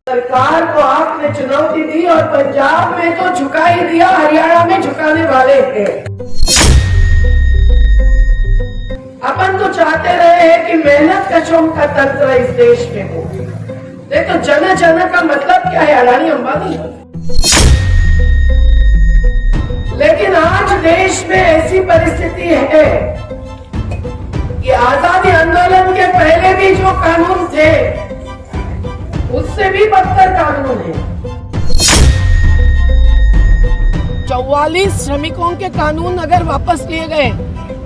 सरकार को आपने चुनौती दी और पंजाब में तो झुका ही दिया, हरियाणा में झुकाने वाले हैं। अपन तो चाहते रहे हैं कि मेहनत कशों का तंत्र इस देश में हो। देखो जन जन का मतलब क्या है? अडानी अंबानी। लेकिन आज देश में ऐसी परिस्थिति है कि आजादी आंदोलन के पहले भी जो कानून थे उससे भी बदतर कानून है। 44 श्रमिकों के कानून अगर वापस लिए गए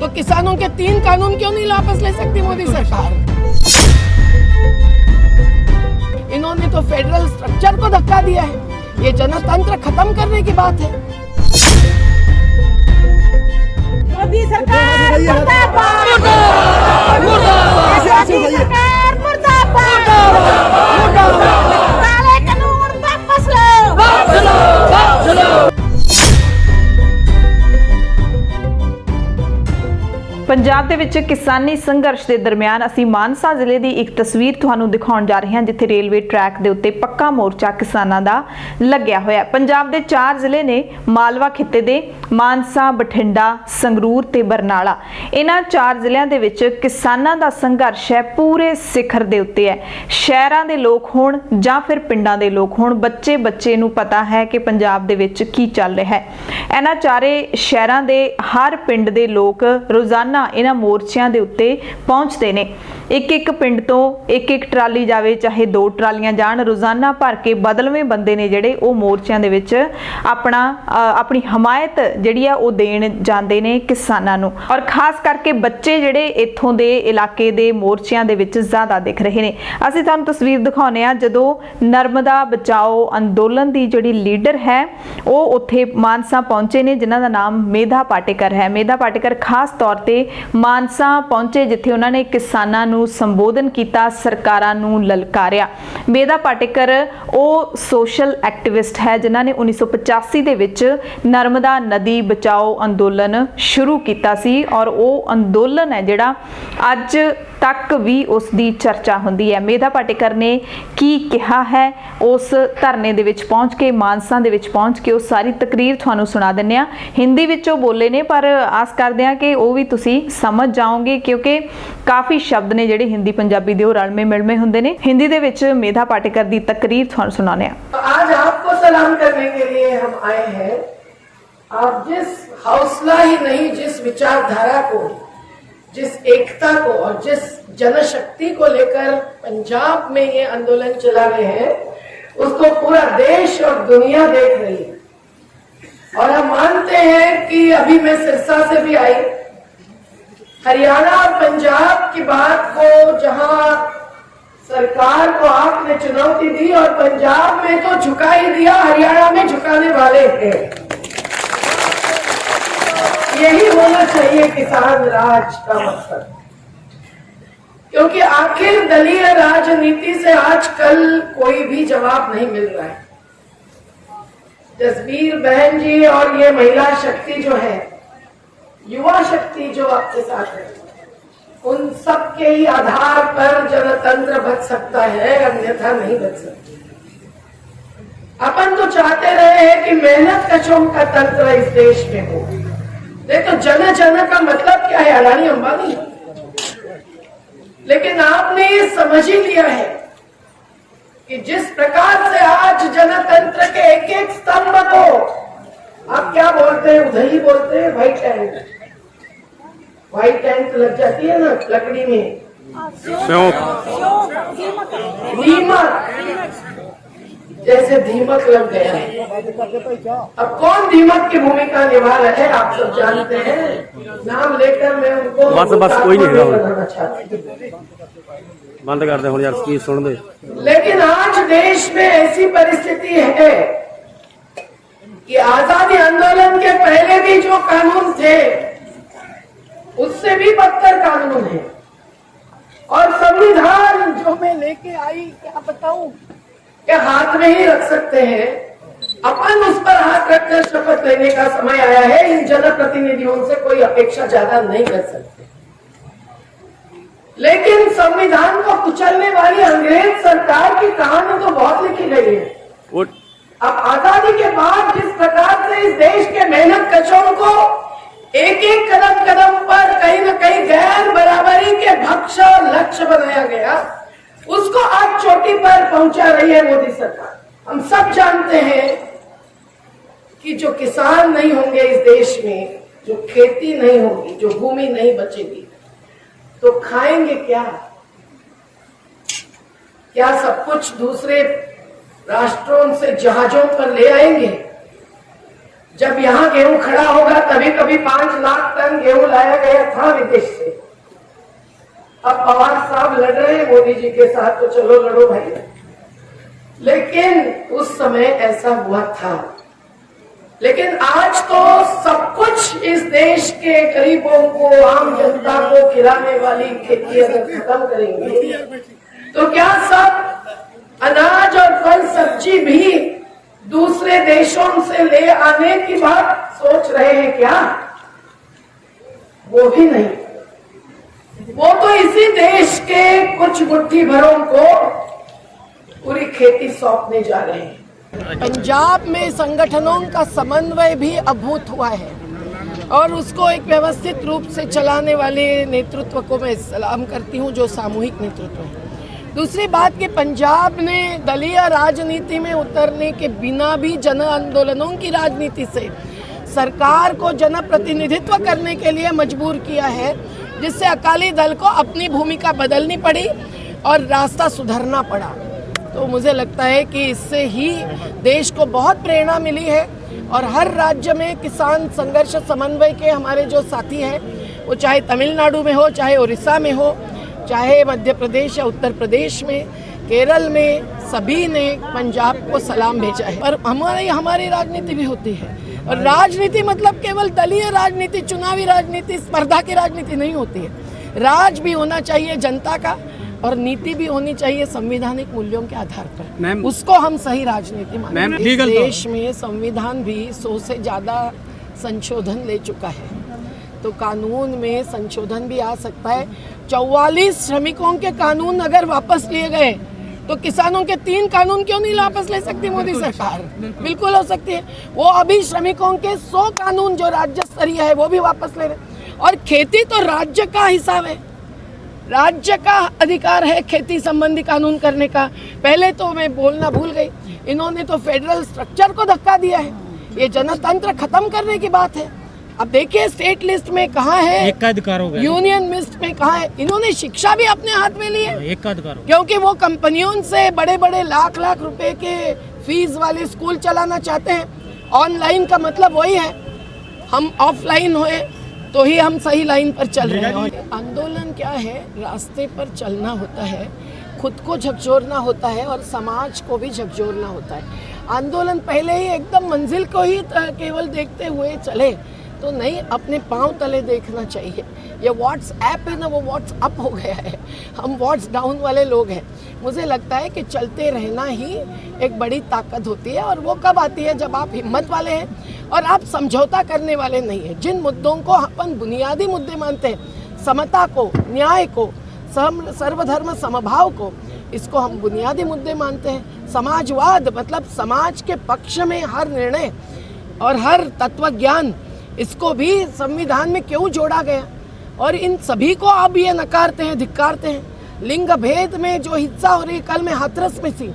तो किसानों के 3 कानून क्यों नहीं वापस ले सकती मोदी सरकार? इन्होंने तो फेडरल स्ट्रक्चर को धक्का दिया है। ये जनतंत्र खत्म करने की बात है। मोदी सरकार मुर्दाबाद, मोदी सरकार मुर्दाबाद, काले कानून वापस लो। ਪੰਜਾਬ ਦੇ ਵਿੱਚ ਕਿਸਾਨੀ ਸੰਘਰਸ਼ ਦੇ ਦਰਮਿਆਨ ਅਸੀਂ ਮਾਨਸਾ ਜ਼ਿਲ੍ਹੇ ਦੀ ਇੱਕ ਤਸਵੀਰ ਤੁਹਾਨੂੰ ਦਿਖਾਉਣ ਜਾ ਰਹੇ ਹਾਂ, ਜਿੱਥੇ ਰੇਲਵੇ ਟਰੈਕ ਦੇ ਉੱਤੇ ਪੱਕਾ ਮੋਰਚਾ ਕਿਸਾਨਾਂ ਦਾ ਲੱਗਿਆ ਹੋਇਆ। ਪੰਜਾਬ ਦੇ 4 ਜ਼ਿਲ੍ਹੇ ਨੇ, ਮਾਲਵਾ ਖਿੱਤੇ ਦੇ ਮਾਨਸਾ, ਬਠਿੰਡਾ, ਸੰਗਰੂਰ ਤੇ ਬਰਨਾਲਾ। ਇਹਨਾਂ 4 ਜ਼ਿਲ੍ਹਿਆਂ ਦੇ ਵਿੱਚ ਕਿਸਾਨਾਂ ਦਾ ਸੰਘਰਸ਼ ਹੈ ਪੂਰੇ ਸਿਖਰ ਦੇ ਉੱਤੇ ਹੈ। ਸ਼ਹਿਰਾਂ ਦੇ ਲੋਕ ਹੋਣ ਜਾਂ ਫਿਰ ਪਿੰਡਾਂ ਦੇ ਲੋਕ ਹੋਣ, ਬੱਚੇ ਨੂੰ ਪਤਾ ਹੈ ਕਿ ਪੰਜਾਬ ਦੇ ਵਿੱਚ ਕੀ ਚੱਲ ਰਿਹਾ ਹੈ। ਇਹਨਾਂ ਚਾਰੇ ਸ਼ਹਿਰਾਂ ਦੇ ਹਰ ਪਿੰਡ ਦੇ ਲੋਕ ਰੋਜ਼ਾਨਾ ਇਹਨਾਂ ਮੋਰਚਿਆਂ ਦੇ ਉੱਤੇ ਪਹੁੰਚਦੇ ਨੇ। ਇੱਕ ਪਿੰਡ ਤੋਂ ਇੱਕ ਟਰਾਲੀ ਜਾਵੇ, ਚਾਹੇ 2 ਟਰਾਲੀਆਂ ਜਾਣ, ਰੋਜ਼ਾਨਾ ਭਰ ਕੇ ਬਦਲਵੇਂ ਬੰਦੇ ਨੇ ਜਿਹੜੇ ਉਹ ਮੋਰਚਿਆਂ ਦੇ ਵਿੱਚ ਆਪਣੀ ਹਮਾਇਤ ਜਿਹੜੀ ਆ ਉਹ ਦੇਣ ਜਾਂਦੇ ਨੇ ਕਿਸਾਨਾਂ ਨੂੰ। ਔਰ ਖਾਸ ਕਰਕੇ ਬੱਚੇ ਜਿਹੜੇ ਇੱਥੋਂ ਦੇ ਇਲਾਕੇ ਦੇ ਮੋਰਚਿਆਂ ਦੇ ਵਿੱਚ ਜ਼ਿਆਦਾ ਦਿਖ ਰਹੇ ਨੇ। ਅਸੀਂ ਤੁਹਾਨੂੰ ਤਸਵੀਰ ਦਿਖਾਉਂਦੇ ਆ ਜਦੋਂ ਨਰਮਦਾ ਬਚਾਓ ਅੰਦੋਲਨ ਦੀ ਜਿਹੜੀ ਲੀਡਰ ਹੈ ਉਹ ਉੱਥੇ ਮਾਨਸਾ ਪਹੁੰਚੇ ਨੇ, ਜਿਨ੍ਹਾਂ ਦਾ ਨਾਮ ਮੇਧਾ ਪਾਟੇਕਰ ਹੈ। ਮੇਧਾ ਪਾਟੇਕਰ ਖਾਸ ਤੌਰ ਤੇ ਮਾਨਸਾ ਪਹੁੰਚੇ, ਜਿੱਥੇ ਉਹਨਾਂ ਨੇ ਕਿਸਾਨਾਂ ਨੂੰ ਸੰਬੋਧਨ ਕੀਤਾ, ਸਰਕਾਰਾਂ ਨੂੰ ਲਲਕਾਰਿਆ। ਮੇਧਾ ਪਾਟੇਕਰ ਉਹ ਸੋਸ਼ਲ ਐਕਟਿਵਿਸਟ ਹੈ ਜਿਨ੍ਹਾਂ ਨੇ 1985 ਦੇ ਵਿੱਚ ਨਰਮਦਾ ਨਦੀ ਬਚਾਓ ਅੰਦੋਲਨ ਸ਼ੁਰੂ ਕੀਤਾ ਸੀ। ਔਰ ਉਹ ਅੰਦੋਲਨ ਹੈ ਜਿਹੜਾ ਅੱਜ ਤੱਕ ਵੀ ਉਸ ਦੀ ਚਰਚਾ ਹੁੰਦੀ ਹੈ। ਮੇਧਾ ਪਾਟੇਕਰ ਨੇ ਕੀ ਕਿਹਾ ਹੈ ਉਸ ਧਰਨੇ ਦੇ ਵਿੱਚ ਪਹੁੰਚ ਕੇ, ਮਾਨਸਾ ਦੇ ਵਿੱਚ ਪਹੁੰਚ ਕੇ, ਉਹ ਸਾਰੀ ਤਕਰੀਰ ਤੁਹਾਨੂੰ ਸੁਣਾ ਦਿੰਦੇ ਆ। ਹਿੰਦੀ ਵਿੱਚ ਉਹ ਬੋਲੇ ਨੇ, ਪਰ ਆਸ ਕਰਦੇ ਆ ਕਿ ਉਹ ਵੀ ਤੁਸੀਂ ਸਮਝ ਜਾਓਗੇ, ਕਿਉਂਕਿ ਕਾਫੀ ਸ਼ਬਦ ਨੇ ਜਿਹੜੇ ਹਿੰਦੀ ਪੰਜਾਬੀ ਦੇ ਉਹ ਰਲਵੇਂ ਮਿਲਵੇਂ ਹੁੰਦੇ ਨੇ। ਹਿੰਦੀ ਦੇ ਵਿੱਚ ਮੇਧਾ ਪਾਟੇਕਰ ਦੀ ਤਕਰੀਰ ਤੁਹਾਨੂੰ ਸੁਣਾਉਂਦੇ ਆ। आज आपको सलाम करने के लिए हम आए हैं। आप जिस हौसला ही नहीं, जिस विचारधारा को, जिस एकता को और जिस जनशक्ति को लेकर पंजाब में ये आंदोलन चला रहे हैं, उसको पूरा देश और दुनिया देख रही है। और हम मानते हैं कि अभी मैं सिरसा से भी आई, हरियाणा और पंजाब की बात को, जहां सरकार को आपने चुनौती दी और पंजाब में तो झुका ही दिया, हरियाणा में झुकाने वाले हैं। यही होना चाहिए किसान राज का मकसद, क्योंकि आखिर दलीय राजनीति से आजकल कोई भी जवाब नहीं मिल रहा है। जसबीर बहन जी और ये महिला शक्ति जो है, युवा शक्ति जो आपके साथ है, उन सब के ही आधार पर जनतंत्र बच सकता है, अन्यथा नहीं बच सकता। अपन तो चाहते रहे हैं कि मेहनत कशों का तंत्र इस देश में हो। देखो जन जन का मतलब क्या है? अडानी अंबानी। लेकिन आपने ये समझ ही लिया है कि जिस प्रकार से आज जनतंत्र के एक स्तंभ को आप क्या बोलते हैं, उधर ही बोलते हैं व्हाइट टैंक। व्हाइट टैंक लग जाती है ना लकड़ी में, दीमक, जैसे दीमक लग गया है। अब कौन दीमक की भूमिका निभा रहे हैं आप सब जानते हैं। नाम लेकर मैं उनको बस कोई नहीं बंद कर दे हुण यार, स्पीच सुन दे। लेकिन आज देश में ऐसी परिस्थिति है कि आजादी आंदोलन के पहले भी जो कानून थे उससे भी बदतर कानून है। और संविधान जो मैं लेके आई, क्या बताऊं, क्या हाथ में ही रख सकते हैं। अपन उस पर हाथ रखकर शपथ लेने का समय आया है। इन जनप्रतिनिधियों से कोई अपेक्षा ज्यादा नहीं कर सकते। लेकिन संविधान को कुचलने वाली अंग्रेज सरकार की कहानी तो बहुत लिखी गई है। वो अब आजादी के बाद जिस प्रकार से इस देश के मेहनत कशों को एक एक कदम कदम पर कहीं न कहीं गैर बराबरी के भक्ष्य और लक्ष्य बनाया गया, उसको आज चोटी पर पहुंचा रही है मोदी सरकार। हम सब जानते हैं कि जो किसान नहीं होंगे इस देश में, जो खेती नहीं होगी, जो भूमि नहीं बचेगी, तो खाएंगे क्या? क्या सब कुछ दूसरे राष्ट्रों से जहाजों पर ले आएंगे? जब यहां गेहूं खड़ा होगा तभी कभी 5 लाख टन गेहूं लाया गया था विदेश से। अब पवार साहब लड़ रहे हैं मोदी जी के साथ, तो चलो लड़ो भाई, लेकिन उस समय ऐसा हुआ था। लेकिन आज तो सब कुछ इस देश के गरीबों को, आम जनता को खिलाने वाली खेती अगर खत्म करेंगे तो क्या सब अनाज और फल सब्जी भी दूसरे देशों से ले आने की बात सोच रहे हैं क्या? वो भी नहीं। वो तो इसी देश के कुछ मुट्ठी भरों को पूरी खेती सौंपने जा रहे हैं। पंजाब में संगठनों का समन्वय भी अभूत हुआ है और उसको एक व्यवस्थित रूप से चलाने वाले नेतृत्व को मैं सलाम करती हूं, जो सामूहिक नेतृत्व है। दूसरी बात कि पंजाब ने दलीय राजनीति में उतरने के बिना भी जन आंदोलनों की राजनीति से सरकार को जनप्रतिनिधित्व करने के लिए मजबूर किया है, जिससे अकाली दल को अपनी भूमिका बदलनी पड़ी और रास्ता सुधरना पड़ा। तो मुझे लगता है कि इससे ही देश को बहुत प्रेरणा मिली है और हर राज्य में किसान संघर्ष समन्वय के हमारे जो साथी हैं, वो चाहे तमिलनाडु में हो, चाहे उड़ीसा में हो, चाहे मध्य प्रदेश या उत्तर प्रदेश में, केरल में, सभी ने पंजाब को सलाम भेजा है। और हमारी राजनीति भी होती है, और राजनीति मतलब केवल दलीय राजनीति, चुनावी राजनीति, स्पर्धा की राजनीति नहीं होती है। राज भी होना चाहिए जनता का और नीति भी होनी चाहिए संवैधानिक मूल्यों के आधार पर। उसको हम सही राजनीति मानते हैं। इस देश में संविधान भी 100 से ज़्यादा संशोधन ले चुका है, तो कानून में संशोधन भी आ सकता है। 44 श्रमिकों के कानून अगर वापस लिए गए तो किसानों के 3 कानून क्यों नहीं वापस ले सकती मोदी सरकार? बिल्कुल हो सकती है। वो अभी श्रमिकों के 100 कानून जो राज्य स्तरीय है वो भी वापस ले रहे। और खेती तो राज्य का हिसाब है, राज्य का अधिकार है खेती संबंधी कानून करने का। पहले तो मैं बोलना भूल गई, इन्होंने तो फेडरल स्ट्रक्चर को धक्का दिया है। ये जनतंत्र खत्म करने की बात है। अब देखिए स्टेट लिस्ट में कहाँ है, एक का अधिकार हो गया, यूनियन लिस्ट में कहाँ है। इन्होंने शिक्षा भी अपने हाथ में ली है, एक का अधिकार, क्योंकि वो कंपनियों से बड़े बड़े लाख लाख रुपए के फीस वाले स्कूल चलाना चाहते हैं। ऑनलाइन का मतलब वही है, हम ऑफलाइन हुए तो ही हम सही लाइन पर चल रहे हैं। आंदोलन क्या है? रास्ते पर चलना होता है, खुद को झकझोरना होता है और समाज को भी झकझोरना होता है। आंदोलन पहले ही एकदम मंजिल को ही केवल देखते हुए चले तो नहीं, अपने पांव तले देखना चाहिए। ये व्हाट्सएप है ना, वो व्हाट्सअप हो गया है, हम व्हाट्स डाउन वाले लोग हैं। मुझे लगता है कि चलते रहना ही एक बड़ी ताकत होती है, और वो कब आती है? जब आप हिम्मत वाले हैं और आप समझौता करने वाले नहीं हैं। जिन मुद्दों को अपन बुनियादी मुद्दे मानते हैं, समता को, न्याय को, सर्वधर्म समभाव को, इसको हम बुनियादी मुद्दे मानते हैं। समाजवाद मतलब समाज के पक्ष में हर निर्णय और हर तत्व ज्ञान, इसको भी संविधान में क्यों जोड़ा गया? और इन सभी को अब ये नकारते हैं, धिक्कारते हैं। लिंग भेद में जो हिंसा हो रही, कल मैं हाथरस में थी,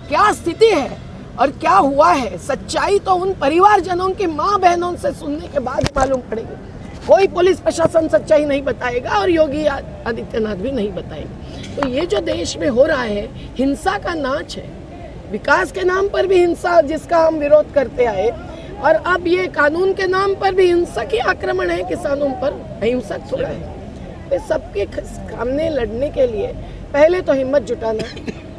क्या स्थिति है और क्या हुआ है? सच्चाई तो उन परिवारजनों की माँ बहनों से सुनने के बाद मालूम पड़ेगी। कोई पुलिस प्रशासन सच्चाई नहीं बताएगा और योगी आदित्यनाथ भी नहीं बताएंगे। तो ये जो देश में हो रहा है, हिंसा का नाच है। विकास के नाम पर भी हिंसा, जिसका हम विरोध करते आए, और अब ये कानून के नाम पर भी हिंसक ही आक्रमण है किसानों पर। अहिंसक थोड़ा है। तो सबके सामने लड़ने के लिए पहले तो हिम्मत जुटाना,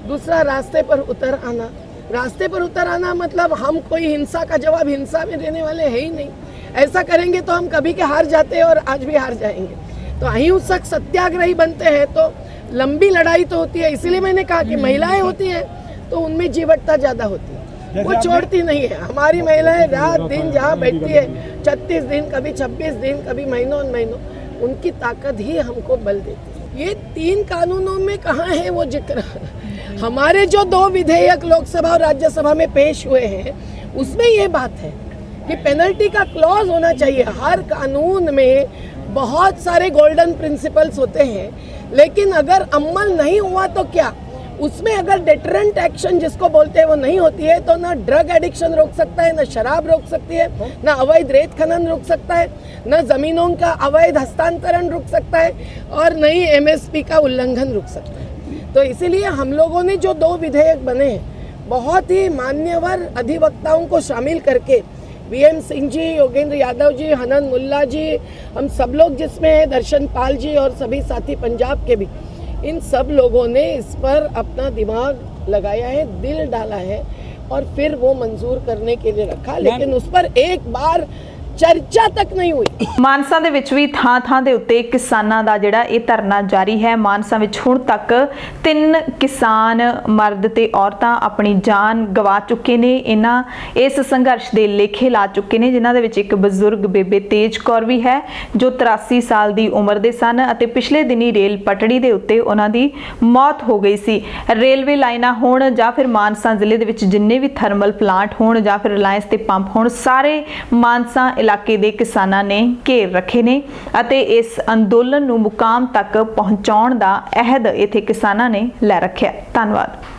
दूसरा रास्ते पर उतर आना। रास्ते पर उतर आना मतलब हम कोई हिंसा का जवाब हिंसा में देने वाले हैं ही नहीं। ऐसा करेंगे तो हम कभी के हार जाते हैं और आज भी हार जाएंगे। तो अहिंसक सत्याग्रही बनते हैं तो लंबी लड़ाई तो होती है। इसीलिए मैंने कहा कि महिलाएं होती हैं तो उनमें जीवटता ज़्यादा होती है, वो छोड़ती नहीं है। हमारी महिलाएं रात दिन जहाँ बैठती है, 36 दिन, कभी 26 दिन, कभी महीनों महीनों, उनकी ताकत ही हमको बल देती है। ये 3 कानूनों में कहाँ है वो जिक्र? हमारे जो 2 विधेयक लोकसभा और राज्यसभा में पेश हुए हैं उसमें ये बात है कि पेनल्टी का क्लॉज होना चाहिए। हर कानून में बहुत सारे गोल्डन प्रिंसिपल्स होते हैं, लेकिन अगर अमल नहीं हुआ तो क्या? उसमें अगर डेटरेंट एक्शन जिसको बोलते हैं वो नहीं होती है तो ना ड्रग एडिक्शन रोक सकता है, ना शराब रोक सकती है, ना अवैध रेत खनन रोक सकता है, ना जमीनों का अवैध हस्तांतरण रोक सकता है, और न ही एमएसपी का उल्लंघन रोक सकता है। तो इसीलिए हम लोगों ने जो 2 विधेयक बने हैं, बहुत ही मान्यवर अधिवक्ताओं को शामिल करके, वीएम सिंह जी, योगेंद्र यादव जी, हनन मुल्ला जी, हम सब लोग जिसमें हैं, दर्शन पाल जी और सभी साथी पंजाब के भी, इन सब लोगों ने इस पर अपना दिमाग लगाया है, दिल डाला है और फिर वो मंजूर करने के लिए रखा, लेकिन उस पर एक बार चर्चा तक नहीं हुई। ਮਾਨਸਾ ਦੇ ਵਿੱਚ ਵੀ ਥਾਂ-ਥਾਂ ਦੇ ਉੱਤੇ ਕਿਸਾਨਾਂ ਦਾ ਜਿਹੜਾ ਇਹ ਧਰਨਾ ਜਾਰੀ ਹੈ। ਮਾਨਸਾ ਵਿੱਚ ਹੁਣ ਤੱਕ 3 ਕਿਸਾਨ ਮਰਦ ਤੇ ਔਰਤਾਂ ਆਪਣੀ ਜਾਨ ਗਵਾ ਚੁੱਕੇ ਨੇ। ਇਸ ਸੰਘਰਸ਼ ਦੇ ਲੇਖੇ ਲਾ ਚੁੱਕੇ ਨੇ, ਜਿਨ੍ਹਾਂ ਦੇ ਵਿੱਚ ਇੱਕ ਬਜ਼ੁਰਗ ਬੇਬੇ ਤੇਜ ਕੌਰ ਵੀ ਹੈ ਜੋ 83 ਸਾਲ ਦੀ ਉਮਰ ਦੇ ਸਨ ਅਤੇ ਪਿਛਲੇ ਦਿਨੀ ਰੇਲ ਪਟੜੀ ਦੇ ਉੱਤੇ ਉਹਨਾਂ ਦੀ ਮੌਤ ਹੋ ਗਈ ਸੀ। ਰੇਲਵੇ ਲਾਈਨਾਂ ਹੋਣ ਜਾਂ ਫਿਰ ਮਾਨਸਾ ਜ਼ਿਲ੍ਹੇ ਦੇ ਵਿੱਚ ਜਿੰਨੇ ਵੀ ਥਰਮਲ ਪਲਾਂਟ ਹੋਣ ਜਾਂ ਫਿਰ ਰਿਲਾਇੰਸ ਤੇ ਪੰਪ ਹੋਣ, ਸਾਰੇ ਮਾਨਸਾ ਇਲਾਕੇ ਦੇ ਕਿਸਾਨਾਂ ਨੇ ਘੇਰ ਰੱਖੇ ਨੇ ਅਤੇ ਇਸ ਅੰਦੋਲਨ ਨੂੰ ਮੁਕਾਮ ਤੱਕ ਪਹੁੰਚਾਉਣ ਦਾ ਅਹਿਦ ਇੱਥੇ ਕਿਸਾਨਾਂ ਨੇ ਲੈ ਰੱਖਿਆ। ਧੰਨਵਾਦ।